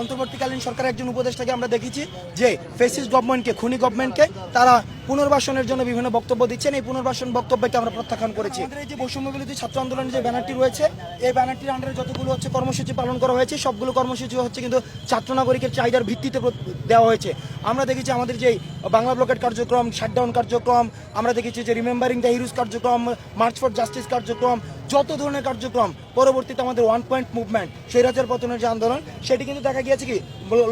অন্তর্বর্তীকালীন সরকারের একজন উপদেষ্টাকে আমরা দেখেছি যে ফ্যাসিস্ট গভর্নমেন্টকে, খুনি গভর্নমেন্টকে তারা পুনর্বাসনের জন্য বিভিন্ন বক্তব্য দিচ্ছেন। এই পুনর্বাসন বক্তব্যকে আমরা প্রত্যাখ্যান করেছি। আমাদের এই যে বৈষম্য বিরোধী ছাত্র আন্দোলনের যে ব্যানারটি রয়েছে, এই ব্যানারটির আন্ডারে যতগুলো হচ্ছে কর্মসূচি পালন করা হয়েছে, সবগুলো কর্মসূচি হচ্ছে কিন্তু ছাত্র নাগরিকের চাহিদার ভিত্তিতে দেওয়া হয়েছে। আমরা দেখেছি আমাদের যে বাংলা ব্লকেট কার্যক্রম, শাটডাউন কার্যক্রম, আমরা দেখেছি যে রিমেম্বারিং দ্য হিরোজ কার্যক্রম, মার্চ ফর জাস্টিস কার্যক্রম, যত ধরনের কার্যক্রম, পরবর্তীতে আমাদের 1 পয়েন্ট মুভমেন্ট, স্বৈরাচার পতনের যে আন্দোলন, সেটি কিন্তু দেখা গিয়েছে কি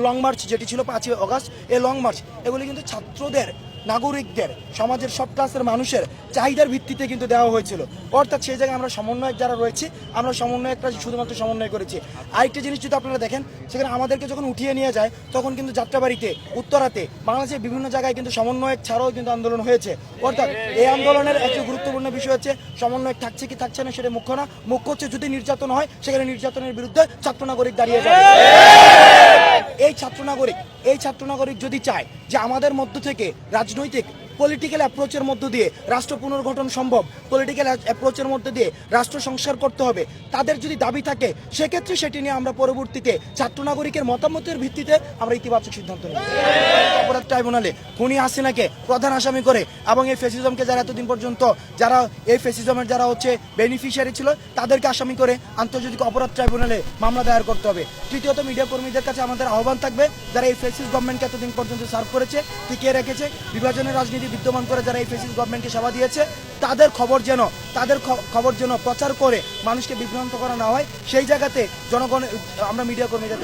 লং মার্চ যেটি ছিল 5ই আগস্ট, এই লং মার্চ এগুলি কিন্তু ছাত্রদের, নাগরিকদের, সমাজের সব ক্লাসের মানুষের চাহিদার ভিত্তিতে কিন্তু দেওয়া হয়েছিল। অর্থাৎ সেই জায়গায় আমরা সমন্বয়ক যারা রয়েছি, আমরা সমন্বয়করা শুধুমাত্র সমন্বয় করেছি। আরেকটা জিনিস যদি আপনারা দেখেন, সেখানে আমাদেরকে যখন উঠিয়ে নিয়ে যায় তখন কিন্তু যাত্রাবাড়িতে, উত্তরাতে, বাংলাদেশের বিভিন্ন জায়গায় কিন্তু সমন্বয়ক ছাড়াও কিন্তু আন্দোলন হয়েছে। অর্থাৎ এই আন্দোলনের একটা গুরুত্বপূর্ণ বিষয় হচ্ছে সমন্বয়ক থাকছে কি থাকছে না সেটা মুখ্য না, মুখ্য হচ্ছে যদি নির্যাতন হয় সেখানে নির্যাতনের বিরুদ্ধে ছাত্র নাগরিক দাঁড়িয়ে যাবে। এই ছাত্র নাগরিক যদি চায় যে আমাদের মধ্য থেকে রাজনৈতিক পলিটিক্যাল অ্যাপ্রোচের মধ্য দিয়ে রাষ্ট্র পুনর্গঠন সম্ভব, পলিটিক্যাল অ্যাপ্রোচের মধ্যে দিয়ে রাষ্ট্র সংস্কার করতে হবে, তাদের যদি দাবি থাকে, সেক্ষেত্রে সেটি নিয়ে আমরা পরবর্তীতে ছাত্র নাগরিকের মতামতের ভিত্তিতে আমরা ইতিবাচক সিদ্ধান্ত নিই। অপরাধ ট্রাইব্যুনালে খুনি হাসিনাকে প্রধান আসামি করে এবং এই ফ্যাসিজমকে যারা এতদিন পর্যন্ত যারা এই ফ্যাসিজমের যারা হচ্ছে বেনিফিশিয়ারি ছিল, তাদেরকে আসামি করে আন্তর্জাতিক অপরাধ ট্রাইব্যুনালে মামলা দায়ের করতে হবে। তৃতীয়ত, মিডিয়া কর্মীদের কাছে আমাদের আহ্বান থাকবে, যারা এই ফ্যাসিস্ট গভর্নমেন্টকে এতদিন পর্যন্ত সার্ভ করেছে, টিকিয়ে রেখেছে, বিভাজনের রাজনীতি বিদ্যমান করে যারা এই ফ্যাসিস্ট গভর্নমেন্টকে সেবা দিয়েছে, তাদের খবর যেন প্রচার করে মানুষকে বিভ্রান্ত করা না হয়, সেই জায়গাতে জনগণ আমরা মিডিয়া কর্মীদের